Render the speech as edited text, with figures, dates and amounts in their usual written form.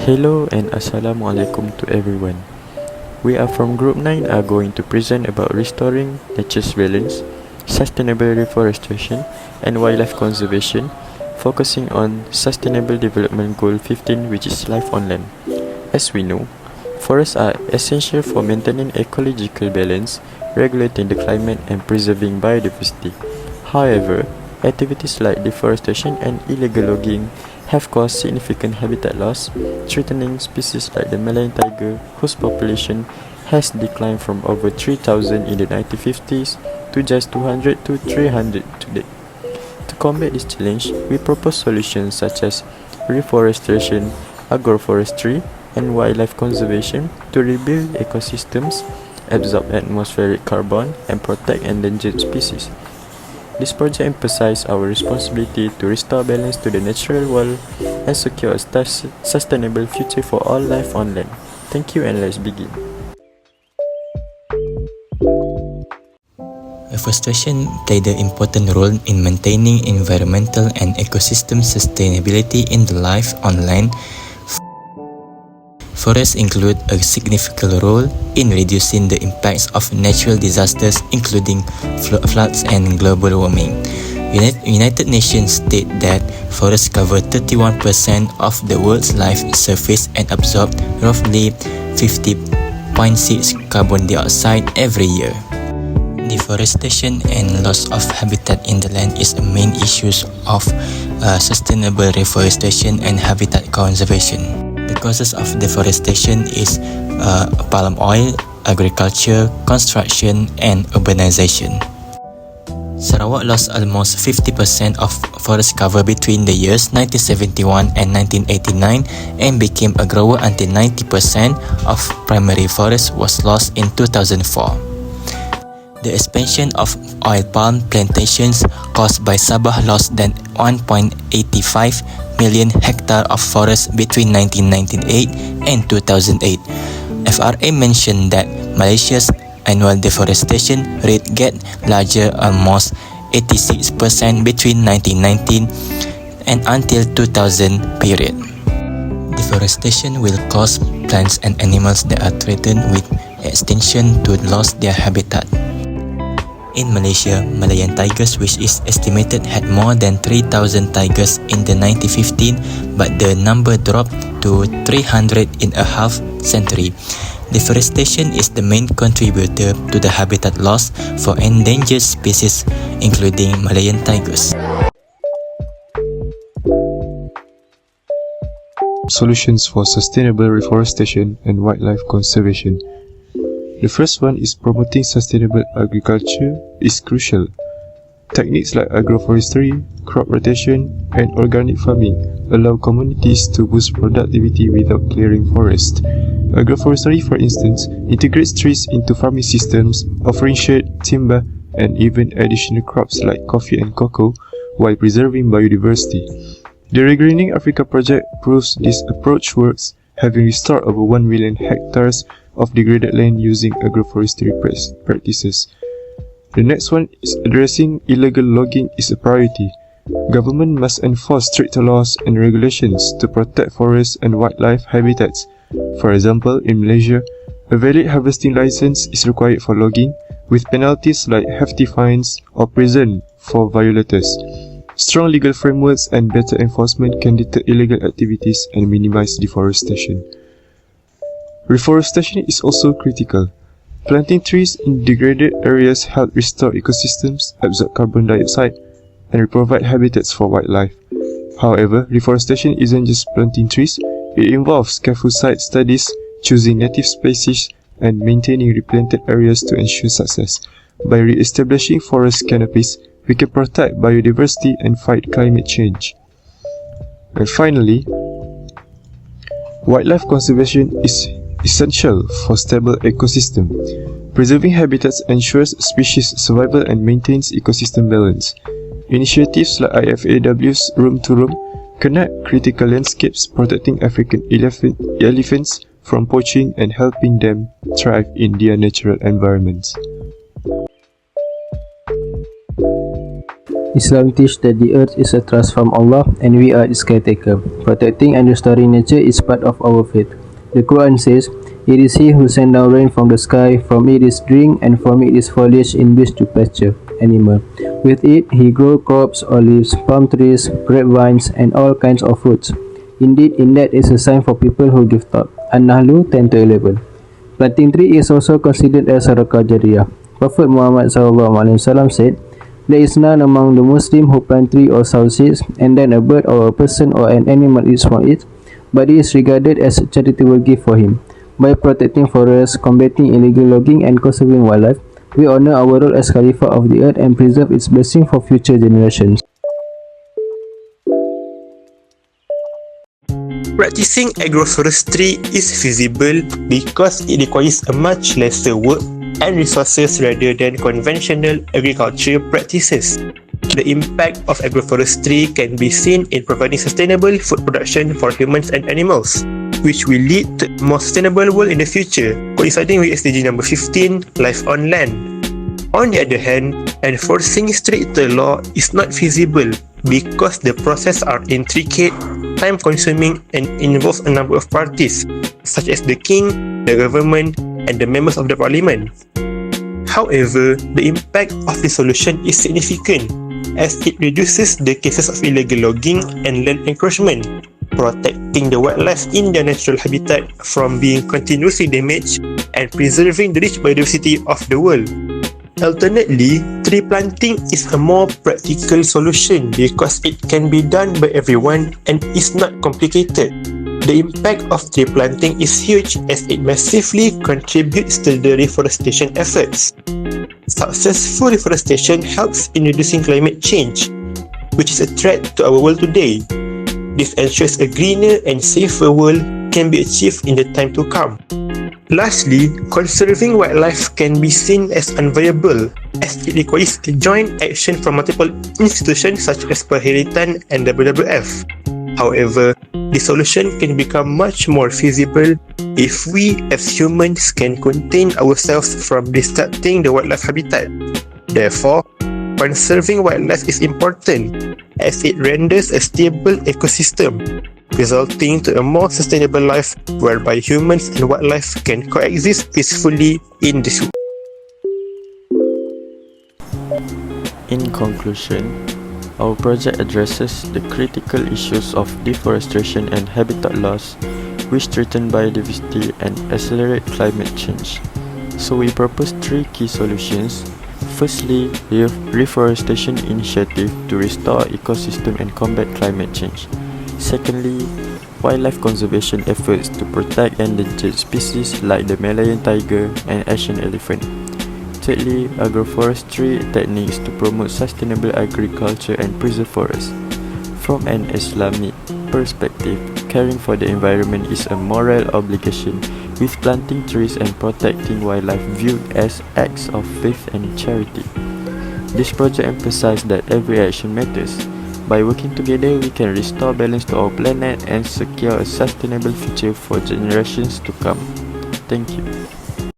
Hello and Assalamualaikum to everyone. We are from Group 9 are going to present about restoring nature's balance, sustainable reforestation and wildlife conservation, focusing on Sustainable Development Goal 15, which is life on land. As we know, forests are essential for maintaining ecological balance, regulating the climate and preserving biodiversity. However, activities like deforestation and illegal logging have caused significant habitat loss, threatening species like the Malayan tiger, whose population has declined from over 3,000 in the 1950s to just 200 to 300 today. To combat this challenge, we propose solutions such as reforestation, agroforestry, and wildlife conservation to rebuild ecosystems, absorb atmospheric carbon, and protect endangered species. This project emphasizes our responsibility to restore balance to the natural world and secure a sustainable future for all life on land. Thank you and let's begin. Reforestation played an important role in maintaining environmental and ecosystem sustainability in the life on land. Forests include a significant role in reducing the impacts of natural disasters including floods and global warming. United Nations state that forests cover 31% of the world's land surface and absorb roughly 50.6 carbon dioxide every year. Deforestation and loss of habitat in the land is a main issue of sustainable reforestation and habitat conservation. The causes of deforestation is palm oil, agriculture, construction, and urbanization. Sarawak lost almost 50% of forest cover between the years 1971 and 1989 and became a grower until 90% of primary forest was lost in 2004. The expansion of oil palm plantations caused by Sabah lost than 1.85 million hectares of forest between 1998 and 2008. FRA mentioned that Malaysia's annual deforestation rate get larger, almost 86% between 1919 and until 2000 period. Deforestation will cause plants and animals that are threatened with extinction to lose their habitat. In Malaysia, Malayan tigers, which is estimated had more than 3,000 tigers in the 1915, but the number dropped to 300 in a half century. Deforestation is the main contributor to the habitat loss for endangered species, including Malayan tigers. Solutions for sustainable reforestation and wildlife conservation. The first one is promoting sustainable agriculture is crucial. Techniques like agroforestry, crop rotation, and organic farming allow communities to boost productivity without clearing forest. Agroforestry, for instance, integrates trees into farming systems, offering shade, timber, and even additional crops like coffee and cocoa, while preserving biodiversity. The Regreening Africa project proves this approach works, having restored over 1 million hectares of degraded land using agroforestry practices. The next one is addressing illegal logging is a priority. Government must enforce stricter laws and regulations to protect forests and wildlife habitats. For example, in Malaysia, a valid harvesting license is required for logging, with penalties like hefty fines or prison for violators. Strong legal frameworks and better enforcement can deter illegal activities and minimize deforestation. Reforestation is also critical. Planting trees in degraded areas help restore ecosystems, absorb carbon dioxide, and provide habitats for wildlife. However, reforestation isn't just planting trees, it involves careful site studies, choosing native species, and maintaining replanted areas to ensure success. By re-establishing forest canopies, we can protect biodiversity and fight climate change. And finally, wildlife conservation is essential for stable ecosystem. Preserving habitats ensures species survival and maintains ecosystem balance. Initiatives like IFAW's Room to Room connect critical landscapes, protecting African elephants from poaching and helping them thrive in their natural environments. Islam teaches that the earth is a trust from Allah and we are its caretaker. Protecting and restoring nature is part of our faith. The Quran says, "It is He who sent down rain from the sky, from it is drink, and from it is foliage in which to pasture animal. With it He grows crops, olives, palm trees, grapevines, and all kinds of fruits. Indeed, in that is a sign for people who give thought." An-Nahl 10-11. Planting tree is also considered as sadaqah jariyah. Prophet Muhammad SAW said, "There is none among the Muslims who plant tree or sow seeds, and then a bird or a person or an animal eats from it, but it is regarded as a charitable gift for him." By protecting forests, combating illegal logging, and conserving wildlife, we honor our role as Khalifa of the earth and preserve its blessing for future generations. Practicing agroforestry is feasible because it requires a much lesser work and resources rather than conventional agriculture practices. The impact of agroforestry can be seen in providing sustainable food production for humans and animals, which will lead to a more sustainable world in the future, coinciding with SDG number 15, Life on Land. On the other hand, enforcing stricter law is not feasible because the process are intricate, time-consuming, and involves a number of parties, such as the king, the government, and the members of the parliament. However, the impact of the solution is significant, as it reduces the cases of illegal logging and land encroachment, protecting the wildlife in their natural habitat from being continuously damaged, and preserving the rich biodiversity of the world. Alternately, tree planting is a more practical solution because it can be done by everyone and is not complicated. The impact of tree planting is huge as it massively contributes to the reforestation efforts. Successful reforestation helps in reducing climate change, which is a threat to our world today. This ensures a greener and safer world can be achieved in the time to come. Lastly, conserving wildlife can be seen as unviable as it requires a joint action from multiple institutions such as Perheritan and WWF. However, the solution can become much more feasible if we as humans can contain ourselves from disrupting the wildlife habitat. Therefore, conserving wildlife is important as it renders a stable ecosystem, resulting to a more sustainable life whereby humans and wildlife can coexist peacefully in this world. In conclusion, our project addresses the critical issues of deforestation and habitat loss, which threaten biodiversity and accelerate climate change. So we propose 3 key solutions. Firstly, reforestation initiative to restore ecosystem and combat climate change. Secondly, wildlife conservation efforts to protect endangered species like the Malayan tiger and Asian elephant. Thirdly, agroforestry techniques to promote sustainable agriculture and preserve forests. From an Islamic perspective, caring for the environment is a moral obligation, with planting trees and protecting wildlife viewed as acts of faith and charity. This project emphasizes that every action matters. By working together, we can restore balance to our planet and secure a sustainable future for generations to come. Thank you.